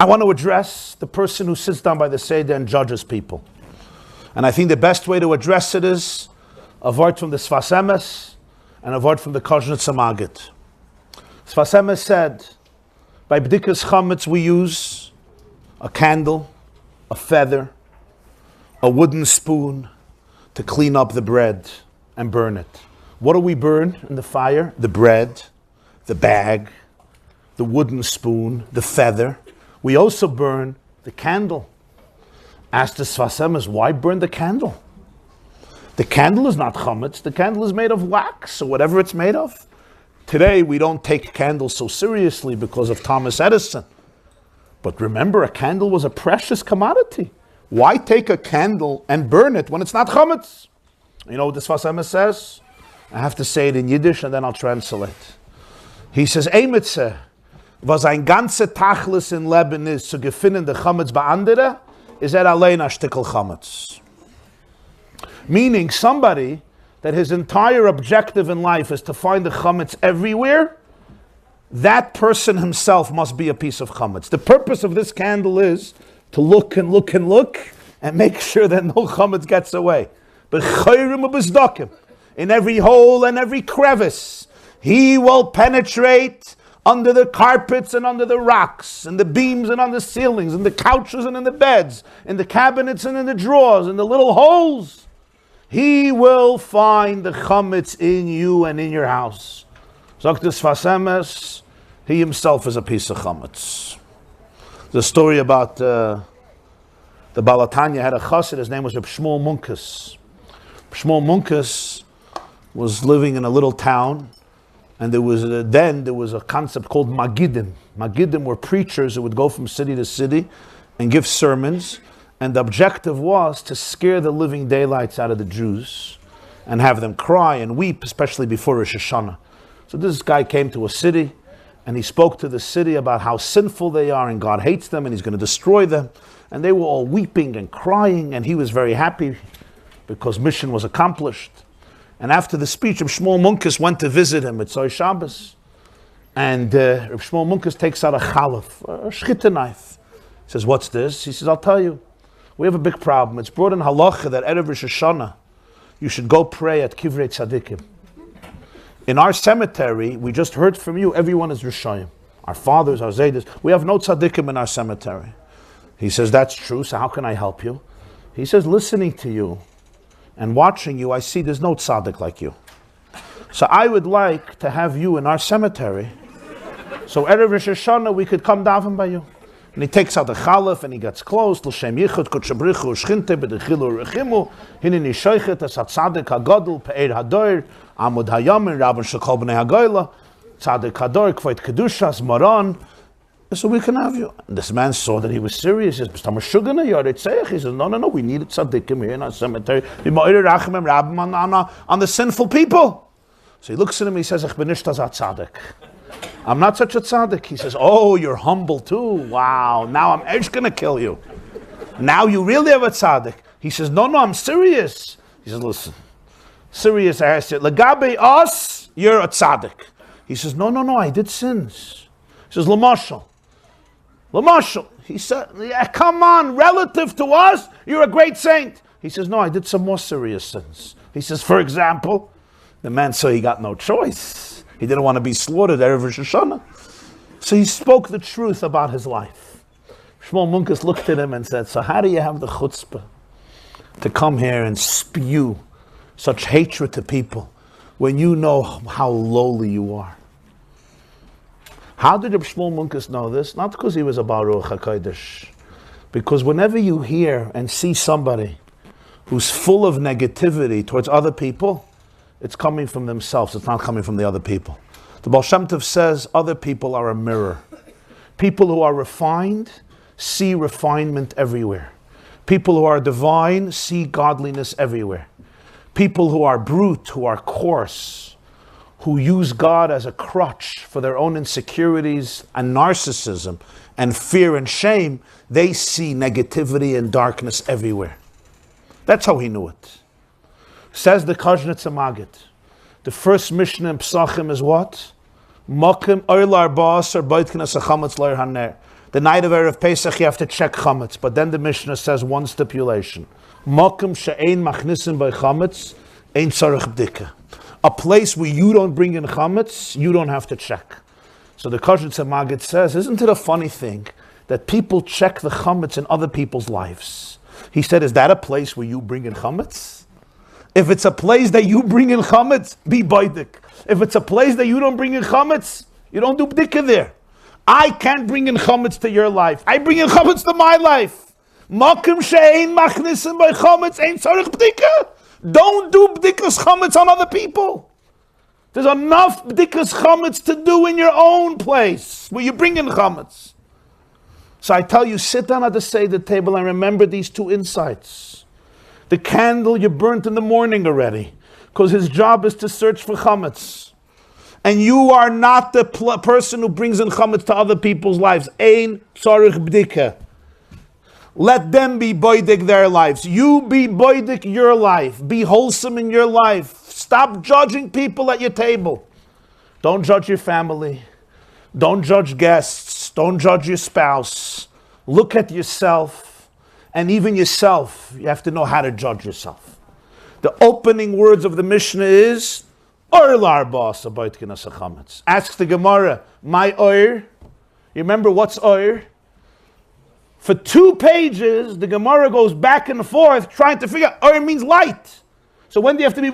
I want to address the person who sits down by the Seder and judges people. And I think the best way to address it is a word from the Sfas Emes and a word from the Kozhnitzer Maggid. Sfas Emes said, by Bedikas Comets we use a candle, a feather, a wooden spoon to clean up the bread and burn it. What do we burn in the fire? The bread, the bag, the wooden spoon, the feather. We also burn the candle. Ask the Sfas Emes, why burn the candle? The candle is not chametz. The candle is made of wax or whatever it's made of. Today we don't take candles so seriously because of Thomas Edison. But remember, a candle was a precious commodity. Why take a candle and burn it when it's not chametz? You know what the Sfas Emes says? I have to say it in Yiddish and then I'll translate. He says, Eimitze, was ein ganze Tachlis in Leben ist, zu gefinnen de chametz bei andere, is allein a shtickl chametz. Meaning somebody that his entire objective in life is to find the chametz everywhere, that person himself must be a piece of chametz. The purpose of this candle is to look and look and look and make sure that no chametz gets away. But in every hole and every crevice, he will penetrate under the carpets and under the rocks, and the beams and on the ceilings, and the couches and in the beds, in the cabinets and in the drawers, in the little holes. He will find the chametz in you and in your house. Sagt the Sfas Emes, he himself is a piece of chametz. The story about the Balatanya had a chassid, his name was Reb Shmuel Munkus. Shmuel Munkus was living in a little town, and there was a concept called Magidim. Magidim were preachers who would go from city to city and give sermons, and the objective was to scare the living daylights out of the Jews and have them cry and weep, especially before Rosh Hashanah. So this guy came to a city, and he spoke to the city about how sinful they are, and God hates them, and he's going to destroy them. And they were all weeping and crying, and he was very happy because mission was accomplished. And after the speech, Reb Shmuel Munkus went to visit him at Tzoi Shabbos. And Reb Shmuel Munkus takes out a chalaf, a shchita knife. He says, what's this? He says, I'll tell you. We have a big problem. It's brought in halacha that Erev Rosh Hashanah, you should go pray at Kivrei Tzadikim. In our cemetery, we just heard from you, everyone is Rishayim. Our fathers, our Zaydas. We have no tzaddikim in our cemetery. He says, that's true, so how can I help you? He says, listening to you and watching you, I see there's no tzaddik like you. So I would like to have you in our cemetery. So Erev Rosh Hashanah, we could come daven by you. And he takes out the chalaf and he gets close. L'shem yichud kutshabrichu shchinte b'dechilu rechimu hineni shoichet as ha-tzadik ha-godel pe'er hadoir amud hayamin rabban shekol b'nei hagoyla tzadik hadoir kvoit kedushas moron. So we can have you. And this man saw that he was serious. He says, he says, no, we need tzaddikim here in our cemetery. On the sinful people. So he looks at him, he says, I'm not such a tzaddik. He says, oh, you're humble too. Wow, now I'm edge going to kill you. Now you really have a tzaddik. He says, no, I'm serious. He says, listen, serious, I asked you, Lagabe us, you're a tzaddik. He says, no, I did sins. He says, Lamashal. He said, yeah, come on, relative to us, you're a great saint. He says, no, I did some more serious sins. He says, for example, the man saw he got no choice. He didn't want to be slaughtered Erev Rosh Hashanah. So he spoke the truth about his life. Shmuel Munkus looked at him and said, so how do you have the chutzpah to come here and spew such hatred to people when you know how lowly you are? How did Reb Shmuel Munkus know this? Not because he was a Baruch HaKodesh. Because whenever you hear and see somebody who's full of negativity towards other people, it's coming from themselves. It's not coming from the other people. The Baal Shem Tov says other people are a mirror. People who are refined see refinement everywhere. People who are divine see godliness everywhere. People who are brute, who are coarse, who use God as a crutch for their own insecurities and narcissism and fear and shame, they see negativity and darkness everywhere. That's how he knew it. Says the Kozhnitzer Maggid, the first mission in Psachim is what? Mokim oilar ba'asar b'itkinas hachametz lo'er haner. The night of Erev Pesach, you have to check chametz. But then the Mishnah says one stipulation. Mokum she'ein machnisim by chametz, ein tzarech bdika. A place where you don't bring in chametz, you don't have to check. So the Koshitzer Maggid says, isn't it a funny thing that people check the chametz in other people's lives? He said, is that a place where you bring in chametz? If it's a place that you bring in chametz, be baidik. If it's a place that you don't bring in chametz, you don't do bdika there. I can't bring in chametz to your life. I bring in chametz to my life. Makim she'ein machnisim by chametz ein tzarich bdika. Don't do bdikas chametz on other people. There's enough bdikas chametz to do in your own place where you bring in chametz. So I tell you, sit down at the Seder table and remember these two insights. The candle you burnt in the morning already, because his job is to search for chametz. And you are not the person who brings in chametz to other people's lives. Ein tzarich bdika. Let them be boidik their lives. You be boidik your life. Be wholesome in your life. Stop judging people at your table. Don't judge your family. Don't judge guests. Don't judge your spouse. Look at yourself. And even yourself, you have to know how to judge yourself. The opening words of the Mishnah is, Ask the Gemara, my oir. You remember what's oir? For 2 pages, the Gemara goes back and forth trying to figure out, oir means light. So when do you have to be